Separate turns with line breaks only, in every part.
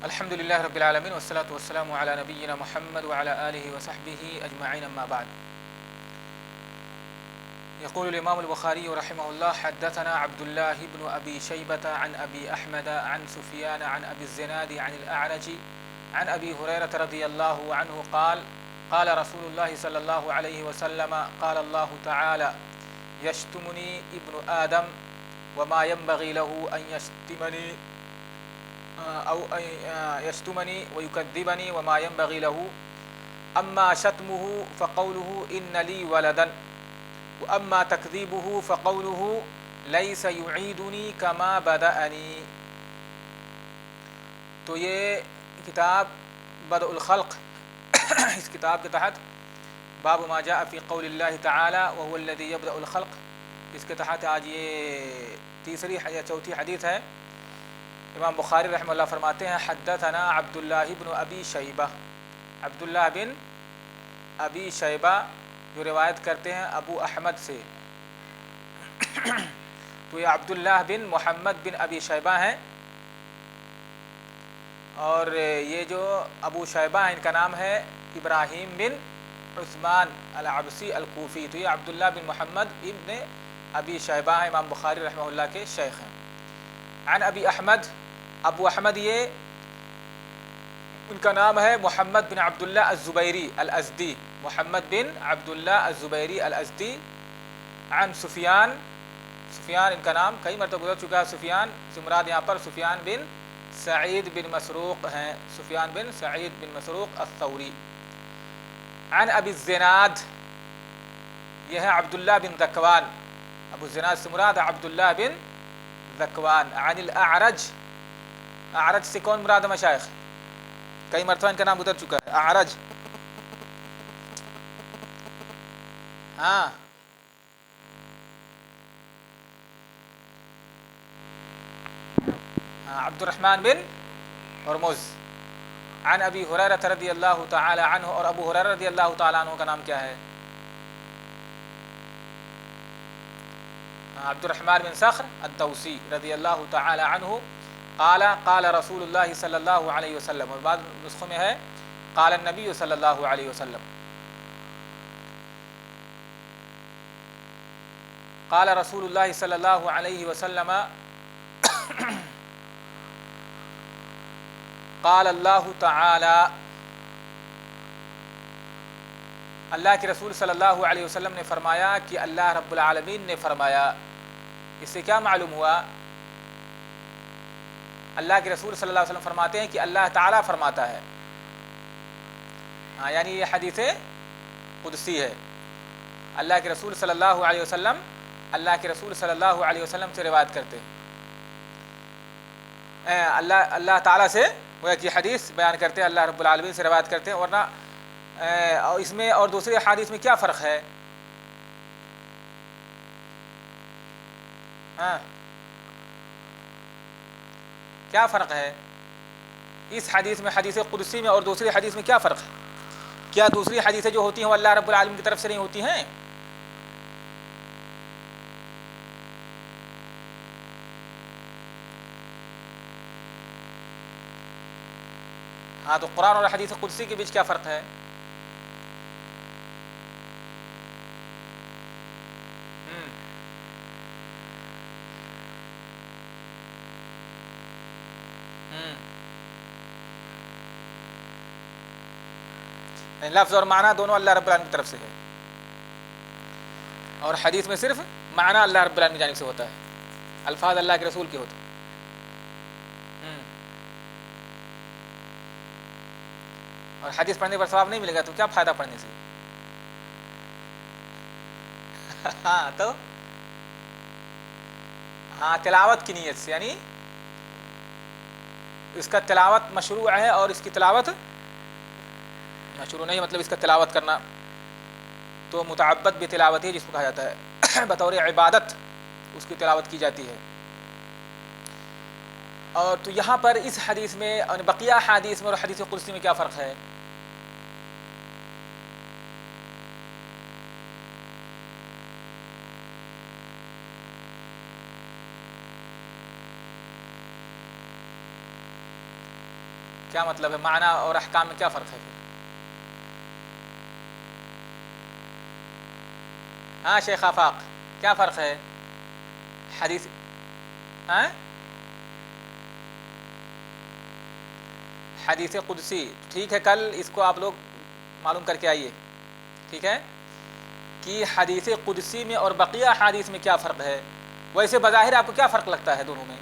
الحمد لله رب العالمين والصلاة والسلام على نبينا محمد وعلى آله وصحبه أجمعين، أما بعد. يقول الإمام البخاري رحمه الله: حدثنا عبد الله بن أبي شيبة عن أبي أحمد عن سفيان عن أبي الزناد عن الأعرج عن أبي هريرة رضي الله عنه قال: قال رسول الله صلى الله عليه وسلم: قال الله تعالى: يشتمني ابن آدم وما ينبغي له أن يشتمني أو أن يشتمني ويكذبني وما ينبغي له، أما شتمه فقوله إن لي ولدا، وأما تكذيبه فقوله ليس يعيدني كما بدأني. تو یہ کتاب بدء الخلق اس کتاب کے تحت باب ما جاء فی قول اللہ تعالی وهو الذی یبدأ الخلق، اس کے تحت آج یہ تیسری یا چوتھی حدیث ہے. امام بخاری رحمہ اللہ فرماتے ہیں: حدثنا عبداللہ بن ابی شیبہ، عبداللہ بن ابی شیبہ جو روایت کرتے ہیں ابو احمد سے. تو یہ عبداللہ بن محمد بن ابی شیبہ ہیں، اور یہ جو ابو شیبہ ہیں ان کا نام ہے ابراہیم بن عثمان العبسی الکوفی. تو یہ عبداللہ بن محمد ابن ابی شیبہ ہیں، امام بخاری رحمہ اللہ کے شیخ ہیں. عن ابی احمد، ابو احمد یہ ان کا نام ہے محمد بن عبداللہ الزبیری الازدی، محمد بن عبداللہ الزبیری الازدی. عن سفیان، سفیان ان کا نام کئی مرتبہ گزر چکا ہے. سفیان سے مراد یہاں پر سفیان بن سعید بن مسروق ہیں، سفیان بن سعید بن مسروق الثوری. عن ابی الزناد، یہ ہے عبداللہ بن ذکوان، ابو الزناد سے مراد عبداللہ بن ذکوان. عن الاعرج، اعرج سے کون مراد ہے مشائخ؟ کئی مرتبہ ان کا نام گزر چکا ہے. اعرج، ہاں عبد الرحمن بن ہرمز. عن ابی ہریرہ رضی اللہ تعالی عنہ، اور ابو ہریرہ رضی اللہ تعالی عنہ کا نام کیا ہے؟ عبد الرحمن بن صخر الدوسی رضی اللہ تعالی عنہ. قال قال رسول اللہ صلی اللہ علیہ وسلم، اور بعض نسخوں میں ہے قال النبی صلی اللہ علیہ وسلم. قال رسول اللہ صلی اللہ علیہ وسلم قال اللہ تعالی، اللہ کے رسول صلی اللہ علیہ وسلم نے فرمایا کہ اللہ رب العالمین نے فرمایا. اس سے کیا معلوم ہوا؟ اللہ کے رسول صلی اللہ علیہ وسلم فرماتے ہیں کہ اللہ تعالیٰ فرماتا ہے. یعنی یہ حدیث قدسی ہے. اللہ کے رسول صلی اللہ علیہ وسلم اللہ کے رسول صلی اللہ علیہ وسلم سے روایت کرتے ہیں، اللہ تعالیٰ سے وہ کہ حدیث بیان کرتے ہیں، اللہ رب العالمین سے روایت کرتے ہیں. ورنہ اس میں اور دوسرے حدیث میں کیا فرق ہے؟ ہاں کیا فرق ہے اس حدیث میں، حدیث قدسی میں اور دوسری حدیث میں کیا فرق ہے؟ کیا دوسری حدیثیں جو ہوتی ہیں وہ اللہ رب العالمین کی طرف سے نہیں ہوتی ہیں؟ ہاں تو قرآن اور حدیث قدسی کے بیچ کیا فرق ہے؟ لفظ اور معنی دونوں اللہ رب العالمین کی طرف سے ہے، اور حدیث میں صرف معنی اللہ رب العالمین کی جانب سے ہوتا ہے، الفاظ اللہ کے رسول کے ہوتے ہیں. اور حدیث پڑھنے پر ثواب نہیں ملے گا تو کیا فائدہ پڑھنے سے؟ ہاں تو ہاں تلاوت کی نیت سے، یعنی اس کا تلاوت مشروع ہے اور اس کی تلاوت مشروع نہیں، مطلب اس کا تلاوت کرنا تو متعبد بتلاوت ہے، جس کو کہا جاتا ہے بطور عبادت اس کی تلاوت کی جاتی ہے. اور تو یہاں پر اس حدیث میں اور بقیہ حدیث میں اور حدیث قدسی میں کیا فرق ہے؟ کیا مطلب ہے؟ معنی اور احکام میں کیا فرق ہے؟ ہاں شیخ آفاق، کیا فرق ہے حدیث؟ ہاں حدیث قدسی، ٹھیک ہے، کل اس کو آپ لوگ معلوم کر کے آئیے، ٹھیک ہے، کہ حدیث قدسی میں اور بقیہ حدیث میں کیا فرق ہے۔ ویسے بظاہر آپ کو کیا فرق لگتا ہے دونوں میں؟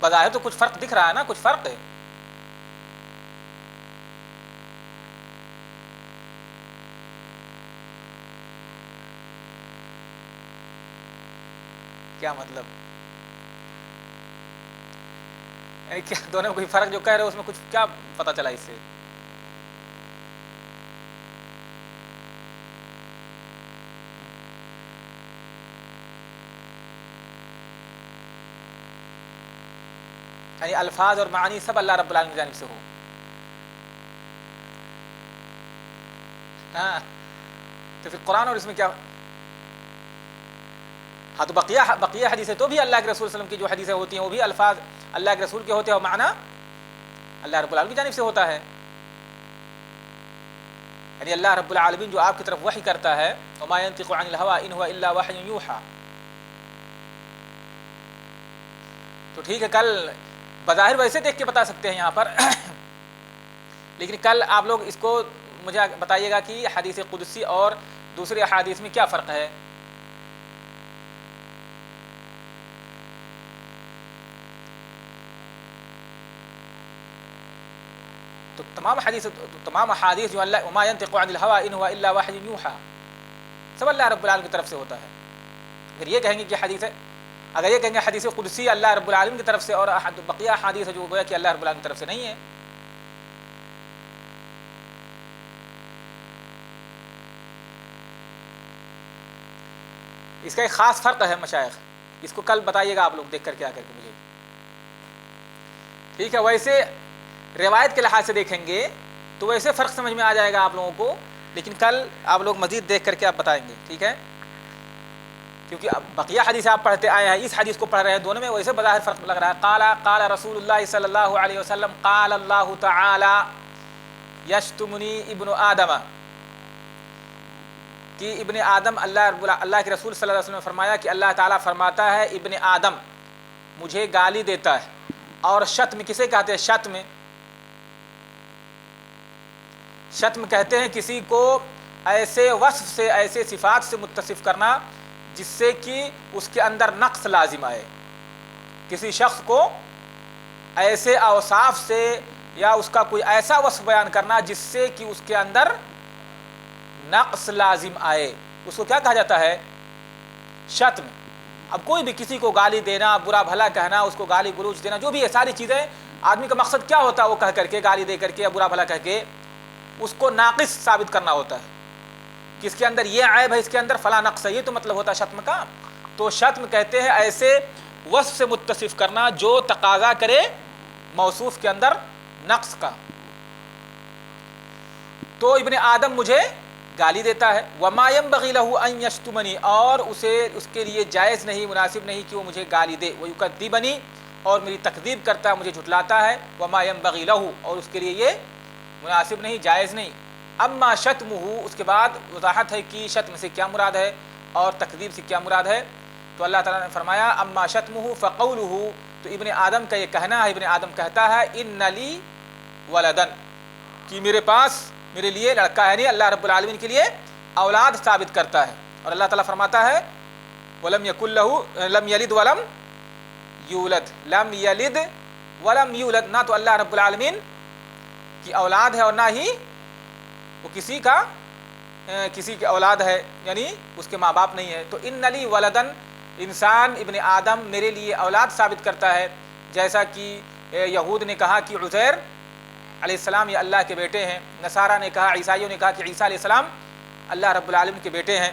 بظاہر تو کچھ فرق دکھ رہا ہے نا، کچھ فرق ہے۔ کیا مطلب؟ یعنی کیا دونوں میں کوئی فرق جو کہہ رہے ہو اس میں کچھ کیا پتہ چلا اس سے؟ یعنی الفاظ اور معانی سب اللہ رب العالمین کی جانب سے ہو۔ ہاں تو پھر قرآن اور اس میں کیا؟ ہاں تو بقیہ حدیثیں تو بھی اللہ کے رسول صلی اللہ علیہ وسلم کی جو حدیثیں ہوتی ہیں وہ بھی الفاظ اللہ کے رسول کے ہوتے ہیں اور معنی اللہ رب العالمین کی جانب سے ہوتا ہے۔ یعنی اللہ رب العالمین جو آپ کی طرف وحی کرتا ہے، وما ينطق عن الهوى ان هو الا وحی یوحى، تو ٹھیک ہے، کل بظاہر ویسے دیکھ کے بتا سکتے ہیں یہاں پر لیکن کل آپ لوگ اس کو مجھے بتائیے گا کہ حدیث قدسی اور دوسرے احادیث میں کیا فرق ہے۔ تو تمام احادیث جو اللہ وما ينطق عن الهوى ان هو الا وحی یوحى سب اللہ رب العالمین کی طرف سے ہوتا ہے۔ اگر یہ کہیں گے کہ اگر یہ کہیں گے حدیث قدسی اللہ رب العالمین کی طرف سے اور بقیہ حدیث جو گویا کہ اللہ رب العالمین کی طرف سے نہیں ہے۔ اس کا ایک خاص فرق ہے مشائخ، اس کو کل بتائیے گا آپ لوگ دیکھ کر کے آ کر کے مجھے، ٹھیک ہے۔ ویسے روایت کے لحاظ سے دیکھیں گے تو ویسے فرق سمجھ میں آ جائے گا آپ لوگوں کو، لیکن کل آپ لوگ مزید دیکھ کر کے آپ بتائیں گے، ٹھیک ہے، کیونکہ اب بقیہ حدیث آپ پڑھتے آئے ہیں، اس حدیث کو پڑھ رہے ہیں، دونوں میں ویسے بظاہر فرق لگ رہا ہے۔ قال رسول اللہ صلی اللہ علیہ وسلم قال اللہ تعالی یشتمنی ابن آدم، کہ ابن آدم اللہ کے رسول صلی اللہ علیہ وسلم نے فرمایا کہ اللہ تعالیٰ فرماتا ہے ابن آدم مجھے گالی دیتا ہے۔ اور شتم کسے کہتے ہیں؟ شتم کہتے ہیں کسی کو ایسے وصف سے، ایسے صفات سے متصف کرنا جس سے کہ اس کے اندر نقص لازم آئے۔ کسی شخص کو ایسے اوصاف سے یا اس کا کوئی ایسا وصف بیان کرنا جس سے کہ اس کے اندر نقص لازم آئے، اس کو کیا کہا جاتا ہے؟ شتم۔ اب کوئی بھی کسی کو گالی دینا، برا بھلا کہنا، اس کو گالی گلوچ دینا، جو بھی ہے ساری چیزیں، آدمی کا مقصد کیا ہوتا ہے؟ وہ کہہ کر کے، گالی دے کر کے یا برا بھلا کہہ کے اس کو ناقص ثابت کرنا ہوتا ہے کہ اس کے اندر یہ عیب ہے، اس کے اندر فلاں نقص ہے، یہ تو مطلب ہوتا ہے شتم کا۔ تو شتم کہتے ہیں ایسے وصف سے متصف کرنا جو تقاضا کرے موصوف کے اندر نقص کا۔ تو ابن آدم مجھے گالی دیتا ہے، وما ينبغي له ان يشتمني، اور اس کے لیے جائز نہیں، مناسب نہیں کہ وہ مجھے گالی دے، ويكذبني، اور میری تکذیب کرتا ہے، مجھے جھٹلاتا ہے، وما ينبغي له، اور اس کے لیے یہ مناسب نہیں، جائز نہیں۔ اما شتمه، اس کے بعد وضاحت ہے کہ شتم سے کیا مراد ہے اور تکذیب سے کیا مراد ہے۔ تو اللہ تعالیٰ نے فرمایا اما شتمه فقوله، تو ابن آدم کا یہ کہنا ہے، ابن آدم کہتا ہے ان لی ولدن، کہ میرے پاس میرے لیے لڑکا ہے، نہیں اللہ رب العالمین کے لیے اولاد ثابت کرتا ہے۔ اور اللہ تعالیٰ فرماتا ہے ولم یکن لہ لم یلد ولم یولد، لم یلد ولم یولد، نہ تو اللہ رب العالمین کی اولاد ہے اور نہ ہی وہ کسی کی اولاد ہے، یعنی اس کے ماں باپ نہیں ہے۔ تو ان لی ولدن، انسان ابن آدم میرے لیے اولاد ثابت کرتا ہے، جیسا کہ یہود نے کہا کہ عزیر علیہ السلام یہ اللہ کے بیٹے ہیں، نصارہ نے کہا، عیسائیوں نے کہا کہ عیسیٰ علیہ السلام اللہ رب العالمین کے بیٹے ہیں۔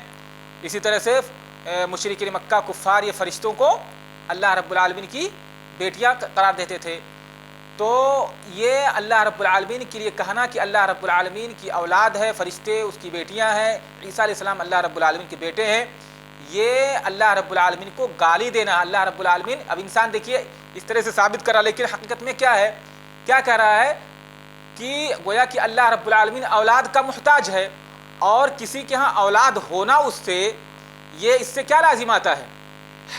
اسی طرح سے مشرکین مکہ کفار یہ فرشتوں کو اللہ رب العالمین کی بیٹیاں قرار دیتے تھے۔ تو یہ اللہ رب العالمین کے لیے کہنا کہ اللہ رب العالمین کی اولاد ہے، فرشتے اس کی بیٹیاں ہیں، عیسیٰ علیہ السلام اللہ رب العالمین کے بیٹے ہیں، یہ اللہ رب العالمین کو گالی دینا۔ اللہ رب العالمین، اب انسان دیکھیے اس طرح سے ثابت کرا، لیکن حقیقت میں کیا ہے کیا کہہ رہا ہے کہ گویا کہ اللہ رب العالمین اولاد کا محتاج ہے، اور کسی کے ہاں اولاد ہونا اس سے کیا لازم آتا ہے؟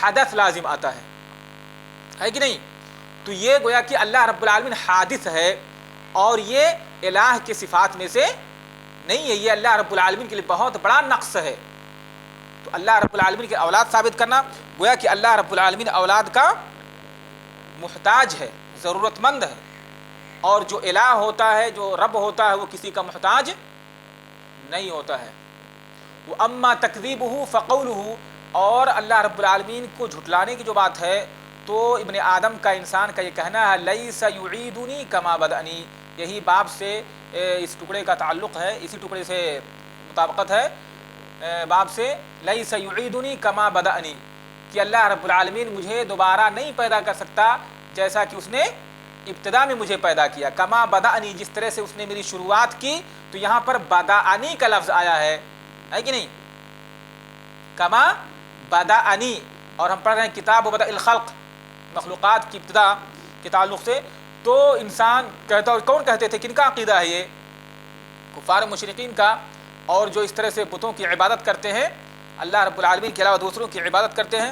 حدث لازم آتا ہے کہ نہیں؟ تو یہ گویا کہ اللہ رب العالمین حادث ہے، اور یہ الہ کے صفات میں سے نہیں ہے، یہ اللہ رب العالمین کے لیے بہت بڑا نقص ہے۔ تو اللہ رب العالمین کے اولاد ثابت کرنا، گویا کہ اللہ رب العالمین اولاد کا محتاج ہے، ضرورت مند ہے، اور جو الہ ہوتا ہے، جو رب ہوتا ہے، وہ کسی کا محتاج نہیں ہوتا ہے۔ وَأَمَّا تَكْذِيبُهُ فَقَوْلُهُ، اور اللہ رب العالمین کو جھٹلانے کی جو بات ہے، تو ابن آدم کا، انسان کا یہ کہنا ہے لَيْسَ يُعِيدُنِي كَمَا بَدَأَنِي، یہی باب سے اس ٹکڑے کا تعلق ہے، اسی ٹکڑے سے مطابقت ہے باب سے، لَيْسَ يُعِيدُنِي كَمَا بَدَأَنِي، کہ اللہ رب العالمین مجھے دوبارہ نہیں پیدا کر سکتا جیسا کہ اس نے ابتدا میں مجھے پیدا کیا، کما بدأنی، جس طرح سے اس نے میری شروعات کی۔ تو یہاں پر بدأنی کا لفظ آیا ہے کہ نہیں؟ کما بدأنی، اور ہم پڑھ رہے ہیں کتاب بدء الخلق، مخلوقات کی ابتدا کے تعلق سے۔ تو انسان کہتا، اور کون کہتے تھے، کن کا عقیدہ ہے یہ؟ کفار مشرقین کا، اور جو اس طرح سے بتوں کی عبادت کرتے ہیں، اللہ رب العالمین کے علاوہ دوسروں کی عبادت کرتے ہیں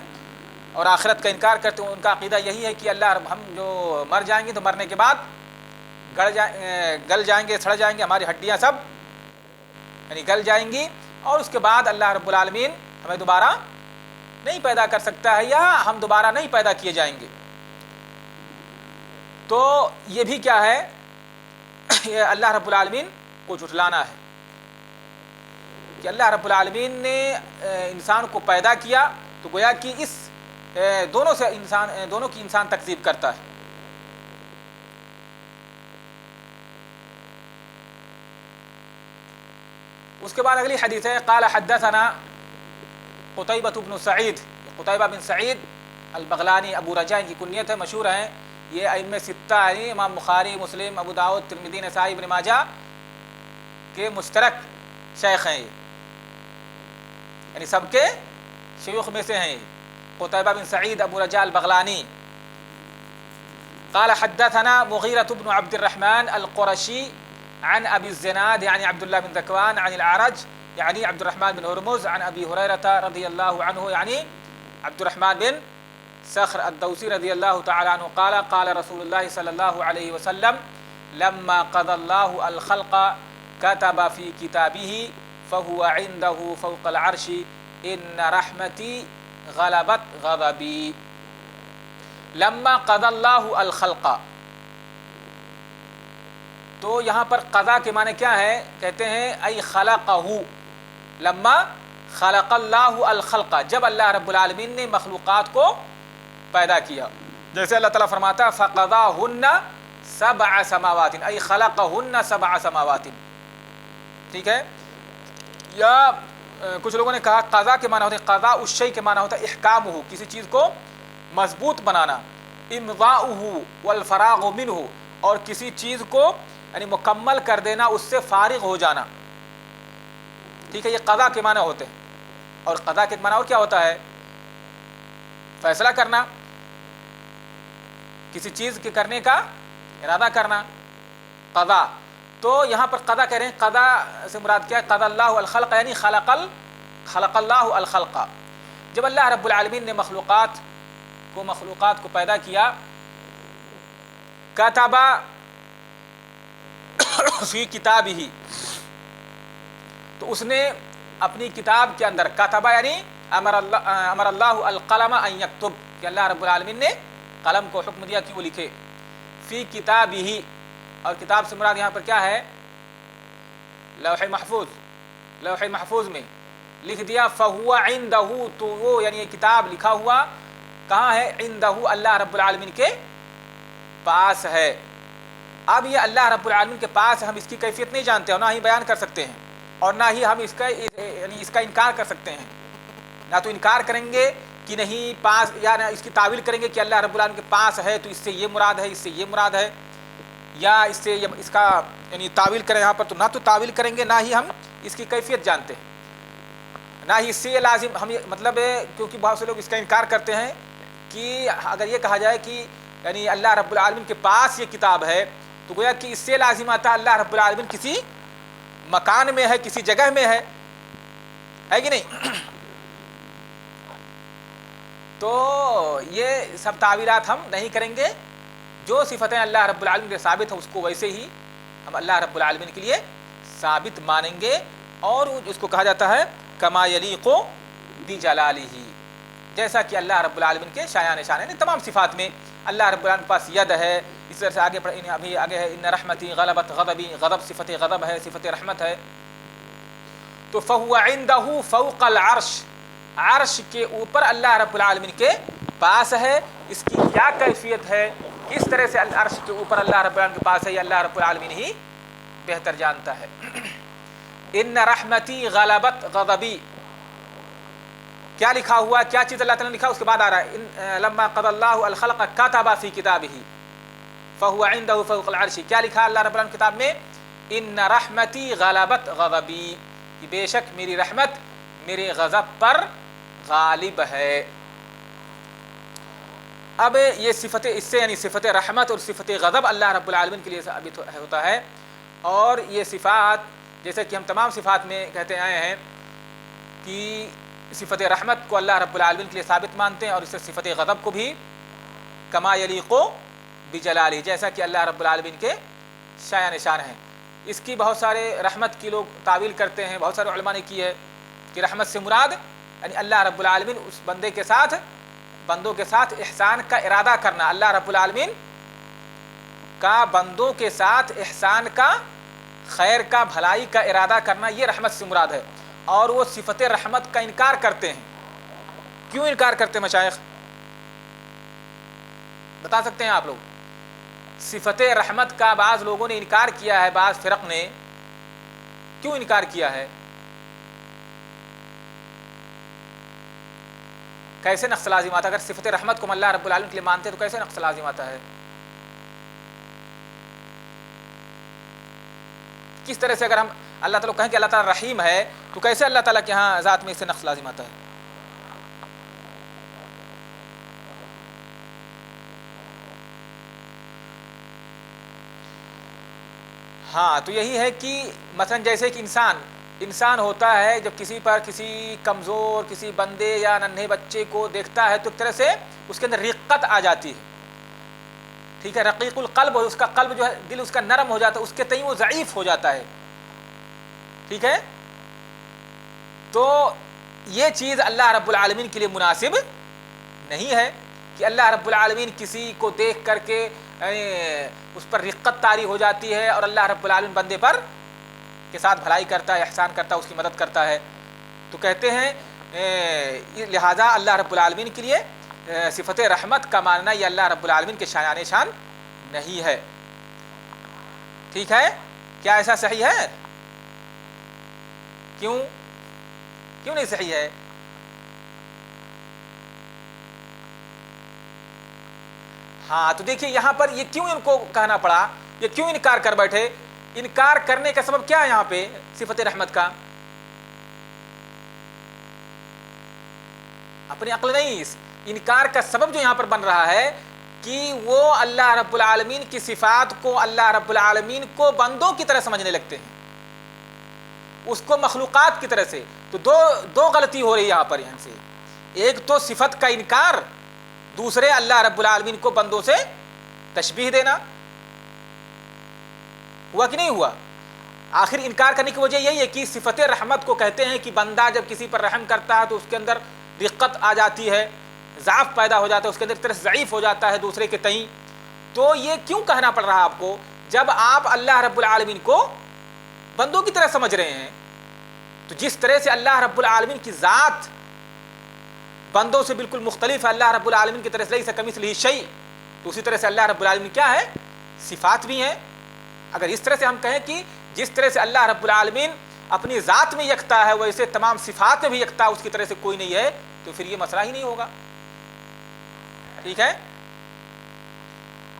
اور آخرت کا انکار کرتے ہیں، ان کا عقیدہ یہی ہے کہ ہم جو مر جائیں گے تو مرنے کے بعد گل جائیں گے، سڑ جائیں گے، ہماری ہڈیاں سب یعنی گل جائیں گی، اور اس کے بعد اللہ رب العالمین ہمیں دوبارہ نہیں پیدا کر سکتا ہے، یا ہم دوبارہ نہیں پیدا کیے جائیں گے۔ تو یہ بھی کیا ہے؟ یہ اللہ رب العالمین کو جھٹلانا ہے کہ اللہ رب العالمین نے انسان کو پیدا کیا، تو گویا کہ اس دونوں کی انسان تکذیب کرتا ہے۔ اس کے بعد اگلی حدیث ہے، قال حدثنا قتیبہ بن سعید، قتیبہ بن سعید البغلانی، ابو رجاء کی کنیت ہے، مشہور ہیں یہ ائمہ ستہ ہیں، امام بخاری، مسلم، ابو داؤد، ترمذی، نسائی، ابن ماجہ کے مشترک شیخ ہیں، یعنی سب کے شیوخ میں سے ہیں۔ قتیبہ بن سعید ابو رجاء البغلانی قال حدثنا مغیرة بن عبد الرحمن القرشی عن ابی الزناد یعنی عبداللہ بن ذکوان عن الأعرج یعنی عبد الرحمن بن ہرمز عن ابی ہریرہ رضی اللہ عنہ یعنی عبد الرحمن بن صخر الدوسی رضی اللہ تعالی عنہ قال قال رسول اللہ صلی اللہ علیہ وسلم لما قضى الله الخلق كتب في كتابه فهو عنده فوق العرش ان رحمتي غلبت غضبی۔ لما قضى الله الخلق، تو یہاں پر قضا کے معنی کیا ہے؟ کہتے ہیں ای خلقہ، لما خلق اللہ الخلق، جب اللہ رب العالمین نے مخلوقات کو پیدا کیا، جیسے اللہ تعالیٰ فرماتا فقضاہن سبع سماوات، ای خلقہن سبع سماوات، ٹھیک ہے؟ یا کچھ لوگوں نے کہا قضا کے معنی ہوتے ہیں، قضاء الشیء کے معنی ہوتا ہے احکامہ، کسی چیز کو مضبوط بنانا، امضاؤہ والفراغ منہ، اور کسی چیز کو یعنی مکمل کر دینا، اس سے فارغ ہو جانا، ٹھیک ہے؟ یہ قضا کے معنی ہوتے ہیں۔ اور قضا کے معنی اور کیا ہوتا ہے؟ فیصلہ کرنا، کسی چیز کے کرنے کا ارادہ کرنا، قضا۔ تو یہاں پر قضا کہہ رہے ہیں، قضا سے مراد کیا ہے؟ قضى اللہ الخلق یعنی خلق اللہ الخلق، جب اللہ رب العالمین نے مخلوقات کو پیدا کیا، کتب فی کتابہ، تو اس نے اپنی کتاب کے اندر، کتبہ یعنی امر اللہ القلم ان یکتب، کہ اللہ رب العالمین نے قلم کو حکم دیا کہ وہ لکھے، فی کتابہ، اور کتاب سے مراد یہاں پر کیا ہے؟ لوح محفوظ، لوح محفوظ میں لکھ دیا، فہو عندہ، تو وہ یعنی یہ کتاب لکھا ہوا کہاں ہے؟ عندہ، اللہ رب العالمین کے پاس ہے۔ اب یہ اللہ رب العالمین کے پاس، ہم اس کی کیفیت نہیں جانتے اور نہ ہی بیان کر سکتے ہیں، اور نہ ہی ہم اس کا انکار کر سکتے ہیں، نہ تو انکار کریں گے کہ نہیں پاس، یا نہ اس کی تعویل کریں گے کہ اللہ رب العالمین کے پاس ہے تو اس سے یہ مراد ہے، اس سے یہ مراد ہے، یا اس کا یعنی تعویل کریں یہاں پر، تو نہ تو تعویل کریں گے، نہ ہی ہم اس کی کیفیت جانتے ہیں، نہ ہی اس سے یہ لازم ہم مطلب ہے، کیونکہ بہت سے لوگ اس کا انکار کرتے ہیں کہ اگر یہ کہا جائے کہ یعنی اللہ رب العالمین کے پاس یہ کتاب ہے، تو گویا کہ اس سے لازم آتا ہے اللہ رب العالمین کسی مکان میں ہے، کسی جگہ میں ہے کہ نہیں؟ تو یہ سب تعبیرات ہم نہیں کریں گے، جو صفتیں اللہ رب العالمین کے ثابت ہیں اس کو ویسے ہی ہم اللہ رب العالمین کے لیے ثابت مانیں گے، اور اس کو کہا جاتا ہے کما یلیق بجلالہ، جیسا کہ اللہ رب العالمین کے شایان شان ہے تمام صفات میں۔ اللہ رب العالمین کے پاس ید ہے، اس طرح سے ابھی آگے ہے ان رحمتی غلبت غضبی، غضب صفت غضب ہے، صفت رحمت ہے۔ تو فہو عندہ فوق العرش، عرش کے اوپر اللہ رب العالمین کے پاس ہے۔ اس کی کیا کیفیت ہے، کس طرح سے عرش کے اوپر اللہ رب العالمین کے پاس ہے، یہ اللہ رب العالمین ہی بہتر جانتا ہے۔ ان رحمتی غلبت غضبی، کیا لکھا ہوا، کیا چیز اللہ تعالیٰ نے لکھا، اس کے بعد آ رہا ہے لما قضى الله الخلق كتب في كتابه فهو عنده فوق العرش، کیا لکھا اللہ رب العالمین کتاب میں، ان رحمتی غلبت غضبی، کہ بے شک میری رحمت میرے غضب پر غالب ہے۔ اب یہ صفت اس سے یعنی صفت رحمت اور صفت غضب اللہ رب العالمین کے لیے ثابت ہوتا ہے، اور یہ صفات جیسے کہ ہم تمام صفات میں کہتے آئے ہیں کہ صفت رحمت کو اللہ رب العالمین کے لیے ثابت مانتے ہیں، اور اس سے صفت غضب کو بھی کما یلیق بجلالہ، جیسا کہ اللہ رب العالمین کے شایان شان ہیں۔ اس کی بہت سارے رحمت کی لوگ تعویل کرتے ہیں، بہت سارے علماء نے کی ہے کہ رحمت سے مراد یعنی اللہ رب العالمین اس بندوں کے ساتھ احسان کا ارادہ کرنا، اللہ رب العالمین کا بندوں کے ساتھ احسان کا، خیر کا، بھلائی کا ارادہ کرنا، یہ رحمت سے مراد ہے۔ اور وہ صفت رحمت کا انکار کرتے ہیں۔ کیوں انکار کرتے ہیں مشائخ؟ بتا سکتے ہیں آپ لوگ؟ صفت رحمت کا بعض لوگوں نے انکار کیا ہے، بعض فرق نے، کیوں انکار کیا ہے؟ کیسے نقص لازم آتا ہے؟ اگر صفت رحمت کو ہم اللہ رب العالمین کے لیے مانتے ہیں تو کیسے نقص لازم آتا ہے؟ کس طرح سے اگر ہم اللہ تعالیٰ کہیں کہ اللہ تعالیٰ رحیم ہے تو کیسے اللہ تعالیٰ کے ہاں ذات میں اس سے نقص لازم آتا ہے؟ ہاں، تو یہی ہے کہ مثلا جیسے کہ انسان ہوتا ہے، جب کسی پر کسی کمزور کسی بندے یا ننھے بچے کو دیکھتا ہے تو ایک طرح سے اس کے اندر رقت آ جاتی ہے، ٹھیک ہے، رقیق القلب، اس کا قلب جو ہے، دل اس کا نرم ہو جاتا ہے، اس کے تئیں وہ ضعیف ہو جاتا ہے، ٹھیک ہے۔ تو یہ چیز اللہ رب العالمین کے لیے مناسب نہیں ہے کہ اللہ رب العالمین کسی کو دیکھ کر کے اس پر رقت طاری ہو جاتی ہے، اور اللہ رب العالمین بندے پر کے ساتھ بھلائی کرتا ہے، احسان کرتا ہے، اس کی مدد کرتا ہے۔ تو کہتے ہیں لہذا اللہ رب العالمین کے لیے صفت رحمت کا ماننا یہ اللہ رب العالمین کے شایان شان نہیں ہے، ٹھیک ہے۔ کیا ایسا صحیح ہے؟ کیوں نہیں صحیح ہے؟ ہاں، تو دیکھیے یہاں پر یہ کیوں ان کو کہنا پڑا، یہ کیوں انکار کر بیٹھے؟ انکار کرنے کا سبب کیا ہے یہاں پہ صفت رحمت کا؟ اپنی عقل نہیں، انکار کا سبب جو یہاں پر بن رہا ہے کہ وہ اللہ رب العالمین کی صفات کو اللہ رب العالمین کو بندوں کی طرح سمجھنے لگتے ہیں، اس کو مخلوقات کی طرح سے۔ تو دو غلطی ہو رہی ہے یہاں پر، یہاں سے ایک تو صفت کا انکار، دوسرے اللہ رب العالمین کو بندوں سے تشبیہ دینا۔ ہوا کہ نہیں ہوا؟ آخر انکار کرنے کی وجہ یہی ہے کہ صفت رحمت کو کہتے ہیں کہ بندہ جب کسی پر رحم کرتا ہے تو اس کے اندر رقت آ جاتی ہے، ضعف پیدا ہو جاتا ہے، اس کے اندر طرح ضعیف ہو جاتا ہے دوسرے کے تئیں۔ تو یہ کیوں کہنا پڑ رہا ہے آپ کو؟ جب آپ اللہ رب العالمین کو بندوں کی طرح سمجھ رہے ہیں، تو جس طرح سے اللہ رب العالمین کی ذات بندوں سے بالکل مختلف ہے، اللہ رب العالمین کی طرح سے لیس کمثلہ شیء، تو اسی طرح سے اللہ رب العالمین کیا ہے؟ صفات بھی ہیں۔ اگر اس طرح سے ہم کہیں کہ جس طرح سے اللہ رب العالمین اپنی ذات میں یکتا ہے ویسے تمام صفات میں بھی یکتا ہے، اس کی طرح سے کوئی نہیں ہے، تو پھر یہ مسئلہ ہی نہیں ہوگا، ٹھیک ہے۔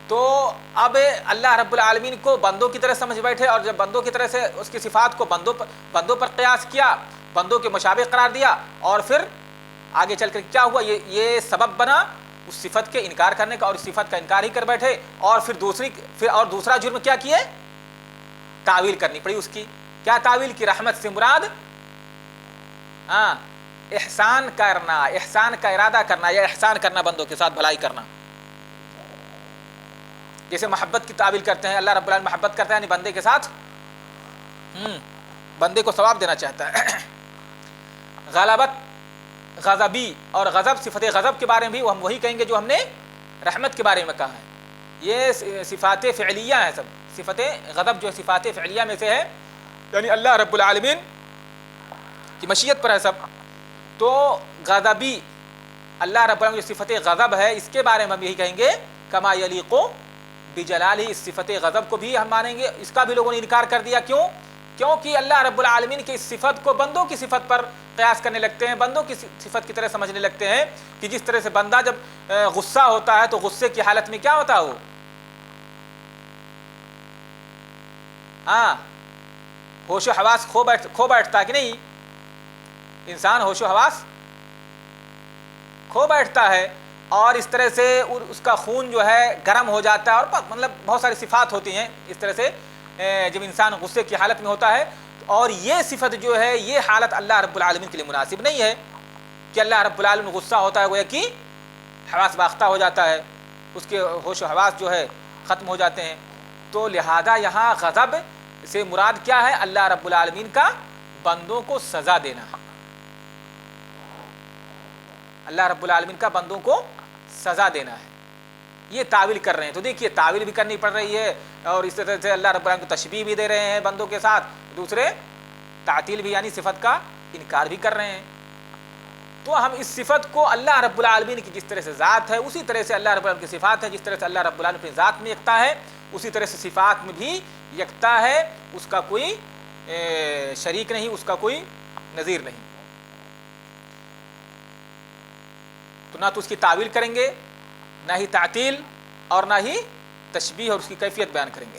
تو اب اللہ رب العالمین کو بندوں کی طرح سمجھ بیٹھے، اور جب بندوں کی طرح سے اس کی صفات کو بندوں پر قیاس کیا، بندوں کے مشابہ قرار دیا، اور پھر آگے چل کر کیا ہوا؟ یہ سبب بنا اس صفت کے انکار کرنے کا اور اس صفت کا انکار ہی کر بیٹھے، اور پھر دوسرا جرم کیا کیے؟ تعویل کرنی پڑی اس کی. کیا تعویل کی؟ رحمت سے مراد احسان کرنا، احسان کا ارادہ کرنا، یا احسان کرنا بندوں کے ساتھ، بھلائی کرنا. جیسے محبت کی تعویل کرتے ہیں، اللہ رب العالمین محبت کرتا ہے یعنی بندے کے ساتھ بندے کو ثواب دینا چاہتا ہے. غلبت، غضبی اور غضب، صفت غضب کے بارے میں بھی ہم وہی کہیں گے جو ہم نے رحمت کے بارے میں کہا ہے. یہ صفات فعلیہ ہیں سب. صفت غضب جو صفات فعلیہ میں سے ہے، یعنی اللہ رب العالمین کی مشیت پر ہے سب. تو غضبی اللہ رب العالمین جو صفت غضب ہے اس کے بارے میں ہم یہی کہیں گے کما یلیق بجلالہ. اس صفت غضب کو بھی ہم مانیں گے. اس کا بھی لوگوں نے انکار کر دیا. کیوں؟ کیونکہ اللہ رب العالمین کی اس صفت کو بندوں کی صفت پر قیاس کرنے لگتے ہیں، بندوں کی صفت کی طرح سمجھنے لگتے ہیں کہ جس طرح سے بندہ جب غصہ ہوتا ہے تو غصے کی حالت میں کیا ہوتا ہے؟ وہ ہوش و حواس کھو بیٹھتا ہے کہ نہیں؟ انسان ہوش و حواس کھو بیٹھتا ہے، اور اس طرح سے اس کا خون جو ہے گرم ہو جاتا ہے، اور مطلب بہت ساری صفات ہوتی ہیں اس طرح سے جب انسان غصے کی حالت میں ہوتا ہے. اور یہ صفت جو ہے، یہ حالت اللہ رب العالمین کے لیے مناسب نہیں ہے کہ اللہ رب العالمین غصہ ہوتا ہے گویا کہ حواس باختہ ہو جاتا ہے، اس کے ہوش و حواس جو ہے ختم ہو جاتے ہیں. تو لہذا یہاں غضب سے مراد کیا ہے؟ اللہ رب العالمین کا بندوں کو سزا دینا. اللہ رب العالمین کا بندوں کو سزا دینا ہے. یہ تعویل کر رہے ہیں. تو دیکھیے تعویل بھی کرنی پڑ رہی ہے، اور اس طرح سے اللہ رب العالمین کو تشبیہ بھی دے رہے ہیں بندوں کے ساتھ، دوسرے تعطیل بھی یعنی صفت کا انکار بھی کر رہے ہیں. تو ہم اس صفت کو اللہ رب العالمین کی جس طرح سے ذات ہے اسی طرح سے اللہ رب العالمین کی صفات ہے. جس طرح سے اللہ رب العالمین اپنی ذات میں یکتا ہے اسی طرح سے صفات میں بھی یکتا ہے. اس کا کوئی شریک نہیں، اس کا کوئی نظیر نہیں. تو نہ تو اس کی تعویل کریں گے، نہ ہی تعطیل، اور نہ ہی تشبیہ اور اس کی کیفیت بیان کریں گے.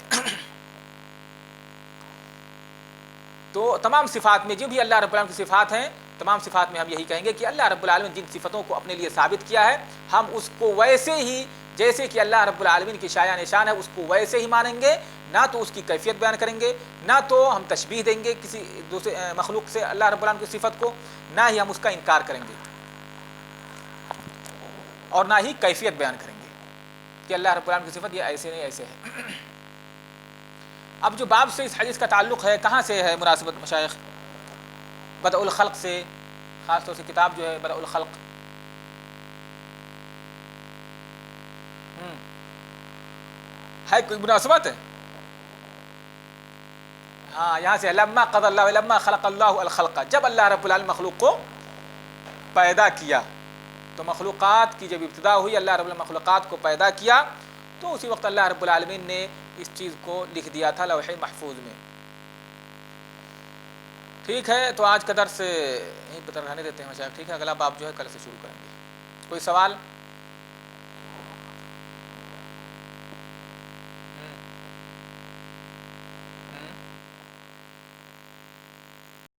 تو تمام صفات میں جو بھی اللہ رب العالمین کی صفات ہیں، تمام صفات میں ہم یہی کہیں گے کہ اللہ رب العالمین جن صفتوں کو اپنے لیے ثابت کیا ہے ہم اس کو ویسے ہی جیسے کہ اللہ رب العالمین کی شایع نشان ہے اس کو ویسے ہی مانیں گے. نہ تو اس کی کیفیت بیان کریں گے، نہ تو ہم تشبیہ دیں گے کسی دوسرے مخلوق سے اللہ رب العالمین کی صفت کو، نہ ہی ہم اس کا انکار کریں گے، اور نہ ہی کیفیت بیان کریں گے کہ اللہ رب العالمین کی صفت یہ ایسے نہیں ایسے ہے. اب جو باب سے اس حدیث کا تعلق ہے کہاں سے ہے مناسبت مشائخ؟ بدء الخلق سے، خاص طور سے کتاب جو ہے بدء الخلق. ہے کوئی مناسبت ہے؟ ہاں، یہاں سے لما قضى اللہ لما خلق اللہ الخلق، جب اللہ رب العالمین مخلوق کو پیدا کیا، تو مخلوقات کی جب ابتدا ہوئی، اللہ رب العالمین مخلوقات کو پیدا کیا تو اسی وقت اللہ رب العالمین نے اس چیز کو لکھ دیا تھا لوح محفوظ میں. ٹھیک ہے، تو آج کا درس یہیں پر رہنے دیتے ہیں مشائخ. ٹھیک ہے، اگلا باب جو ہے کل سے شروع کریں گے. کوئی سوال؟